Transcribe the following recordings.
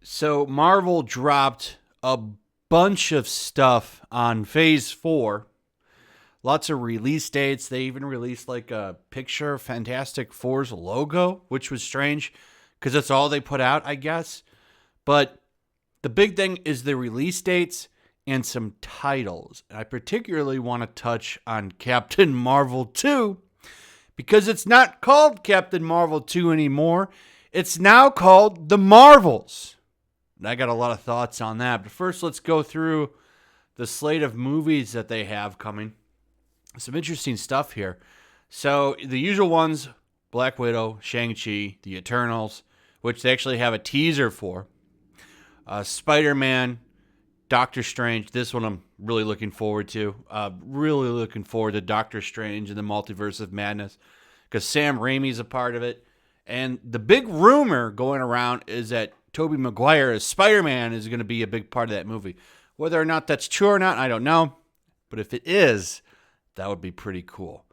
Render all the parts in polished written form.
So Marvel dropped a bunch of stuff on Phase 4. Lots of release dates. They even released like a picture of Fantastic Four's logo, which was strange because that's all they put out, I guess. But the big thing is the release dates and some titles. I particularly want to touch on Captain Marvel 2 because it's not called Captain Marvel 2 anymore. It's now called The Marvels. And I got a lot of thoughts on that. But first, let's go through the slate of movies that they have coming. Some interesting stuff here. So the usual ones, Black Widow, Shang-Chi, The Eternals, which they actually have a teaser for. Spider-Man, Doctor Strange. This one I'm really looking forward to. Really looking forward to Doctor Strange and the Multiverse of Madness because Sam Raimi's a part of it. And the big rumor going around is that Tobey Maguire as Spider-Man is going to be a big part of that movie. Whether or not that's true or not, I don't know. But if it is, that would be pretty cool.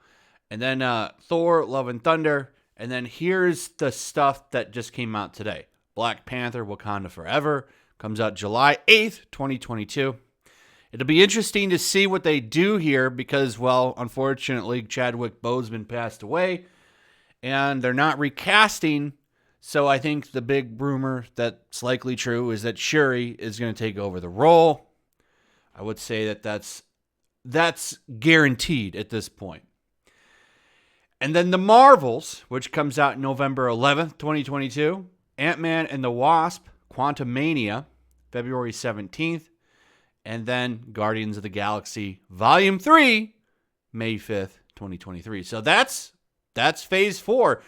And then Thor, Love and Thunder. And then here's the stuff that just came out today. Black Panther, Wakanda Forever. Comes out July 8th, 2022. It'll be interesting to see what they do here because, well, unfortunately, Chadwick Boseman passed away. And they're not recasting. So I think the big rumor that's likely true is that Shuri is going to take over the role. I would say that that's guaranteed at this point. And then The Marvels, which comes out November 11th, 2022. Ant-Man and the Wasp, Quantumania, February 17th. And then Guardians of the Galaxy Volume 3, May 5th, 2023. So that's Phase 4.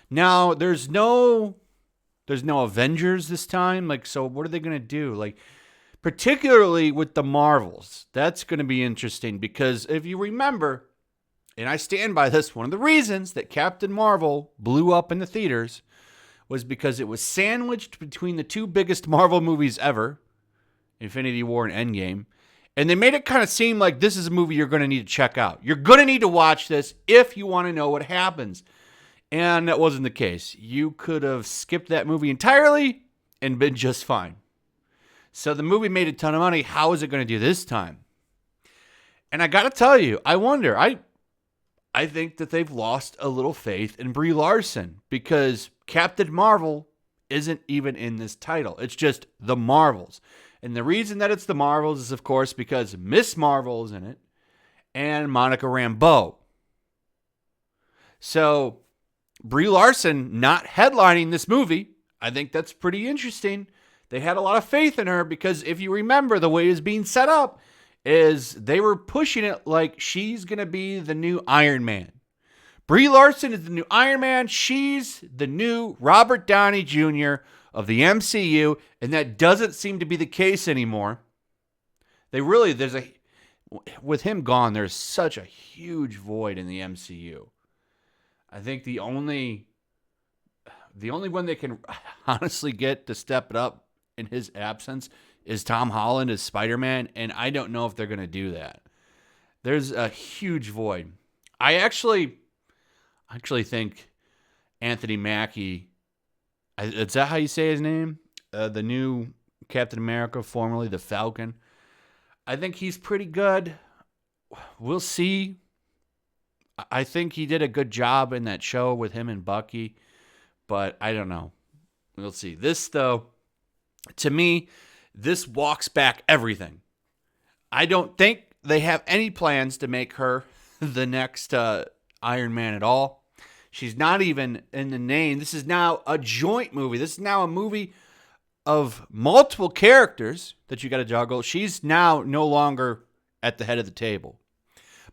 Now, there's no Avengers this time. Like, so what are they going to do? Like, particularly with the Marvels, that's going to be interesting because if you remember, and I stand by this, one of the reasons that Captain Marvel blew up in the theaters was because it was sandwiched between the two biggest Marvel movies ever, Infinity War and Endgame, and they made it kind of seem like this is a movie you're going to need to check out. You're going to need to watch this if you want to know what happens. And that wasn't the case. You could have skipped that movie entirely and been just fine. So the movie made a ton of money. How is it going to do this time? And I got to tell you, I wonder. I think that they've lost a little faith in Brie Larson because Captain Marvel isn't even in this title. It's just The Marvels. And the reason that it's The Marvels is, of course, because Miss Marvel is in it and Monica Rambeau. So Brie Larson not headlining this movie, I think that's pretty interesting. They had a lot of faith in her because if you remember, the way it's being set up is they were pushing it like she's going to be the new Iron Man. Brie Larson is the new Iron Man. She's the new Robert Downey Jr. of the MCU, and that doesn't seem to be the case anymore. With him gone, there's such a huge void in the MCU. I think the only one they can honestly get to step it up in his absence is Tom Holland as Spider-Man, and I don't know if they're going to do that. There's a huge void. I actually think Anthony Mackie, is that how you say his name? The new Captain America, formerly the Falcon. I think he's pretty good. We'll see. I think he did a good job in that show with him and Bucky, but I don't know. We'll see. This, though, to me, this walks back everything. I don't think they have any plans to make her the next Iron Man at all. She's not even in the name. This is now a joint movie. This is now a movie of multiple characters that you got to juggle. She's now no longer at the head of the table.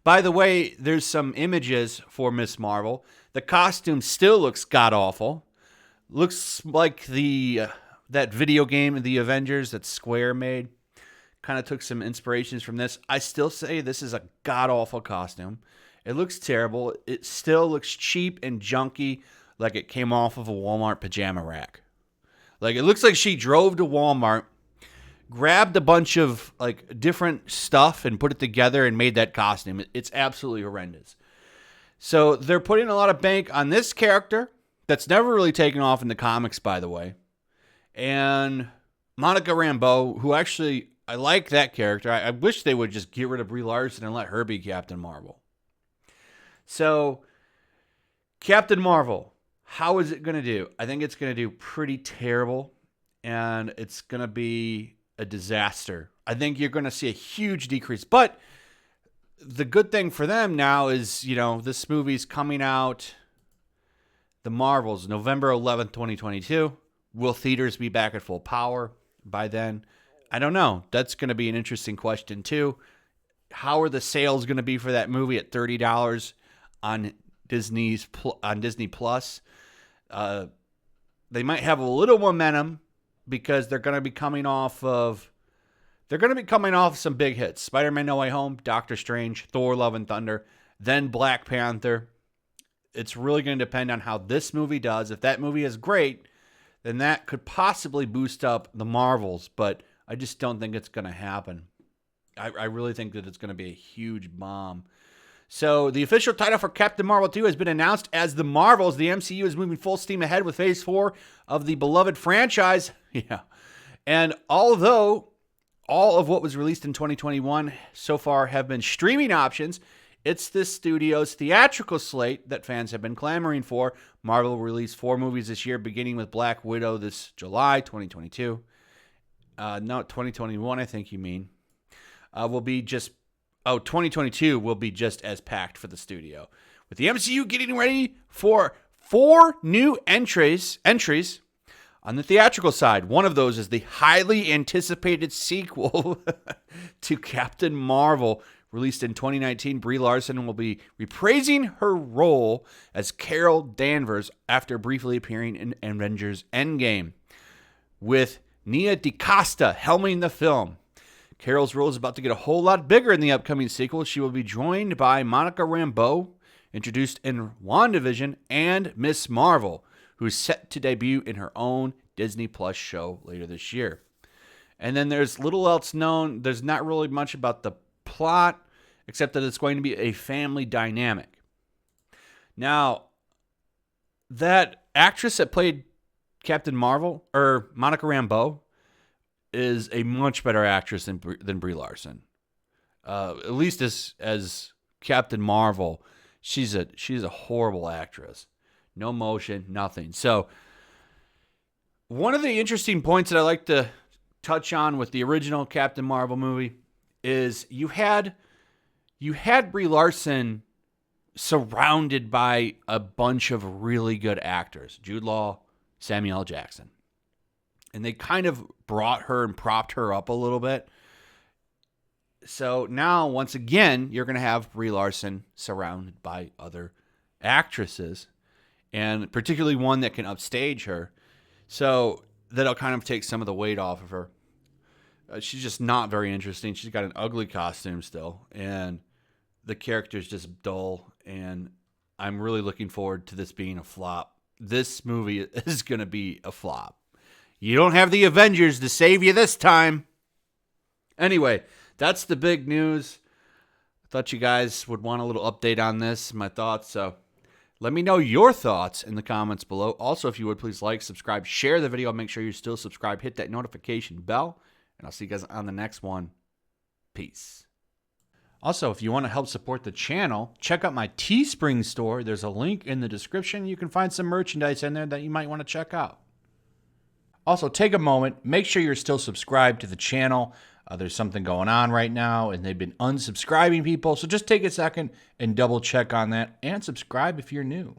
By the way, there's some images for Miss Marvel. The costume still looks god-awful. Looks like that video game, The Avengers, that Square made. Kind of took some inspirations from this. I still say this is a god-awful costume. It looks terrible. It still looks cheap and junky, like it came off of a Walmart pajama rack. Like, it looks like she drove to Walmart, grabbed a bunch of like different stuff and put it together and made that costume. It's absolutely horrendous. So they're putting a lot of bank on this character that's never really taken off in the comics, by the way. And Monica Rambeau, who actually, I like that character. I wish they would just get rid of Brie Larson and let her be Captain Marvel. So, Captain Marvel, how is it going to do? I think it's going to do pretty terrible, and it's going to be a disaster. I think you're going to see a huge decrease. But the good thing for them now is, this movie's coming out, The Marvels, November 11th, 2022. Will theaters be back at full power by then? I don't know. That's going to be an interesting question, too. How are the sales going to be for that movie at $30 on Disney Plus? They might have a little momentum because they're going to be coming off some big hits. Spider-Man No Way Home, Doctor Strange, Thor Love and Thunder, then Black Panther. It's really going to depend on how this movie does. If that movie is great, then that could possibly boost up the Marvels, but I just don't think it's going to happen. I really think that it's going to be a huge bomb. So the official title for Captain Marvel 2 has been announced as The Marvels. The MCU is moving full steam ahead with Phase 4 of the beloved franchise. Yeah. And although all of what was released in 2021 so far have been streaming options, it's this studio's theatrical slate that fans have been clamoring for. Marvel will release 4 movies this year, beginning with Black Widow this July 2022. No, 2021, I think you mean. 2022 will be just as packed for the studio. With the MCU getting ready for 4 new entries on the theatrical side. One of those is the highly anticipated sequel to Captain Marvel, released in 2019. Brie Larson will be reprising her role as Carol Danvers after briefly appearing in Avengers Endgame, with Nia DaCosta helming the film. Carol's role is about to get a whole lot bigger in the upcoming sequel. She will be joined by Monica Rambeau, introduced in WandaVision, and Miss Marvel, who's set to debut in her own Disney Plus show later this year. And then there's little else known. There's not really much about the plot, except that it's going to be a family dynamic. Now, that actress that played Captain Marvel, or Monica Rambeau, is a much better actress than Brie Larson. At least as Captain Marvel, she's a horrible actress. No motion, nothing. So, one of the interesting points that I like to touch on with the original Captain Marvel movie is you had Brie Larson surrounded by a bunch of really good actors. Jude Law, Samuel L. Jackson. And they kind of brought her and propped her up a little bit. So now, once again, you're going to have Brie Larson surrounded by other actresses, and particularly one that can upstage her. So that'll kind of take some of the weight off of her. She's just not very interesting. She's got an ugly costume still, and the character's just dull, and I'm really looking forward to this being a flop. This movie is going to be a flop. You don't have the Avengers to save you this time. Anyway, that's the big news. I thought you guys would want a little update on this, my thoughts. So let me know your thoughts in the comments below. Also, if you would, please like, subscribe, share the video. Make sure you're still subscribed. Hit that notification bell. And I'll see you guys on the next one. Peace. Also, if you want to help support the channel, check out my Teespring store. There's a link in the description. You can find some merchandise in there that you might want to check out. Also, take a moment, make sure you're still subscribed to the channel. There's something going on right now, and they've been unsubscribing people. So just take a second and double check on that, and subscribe if you're new.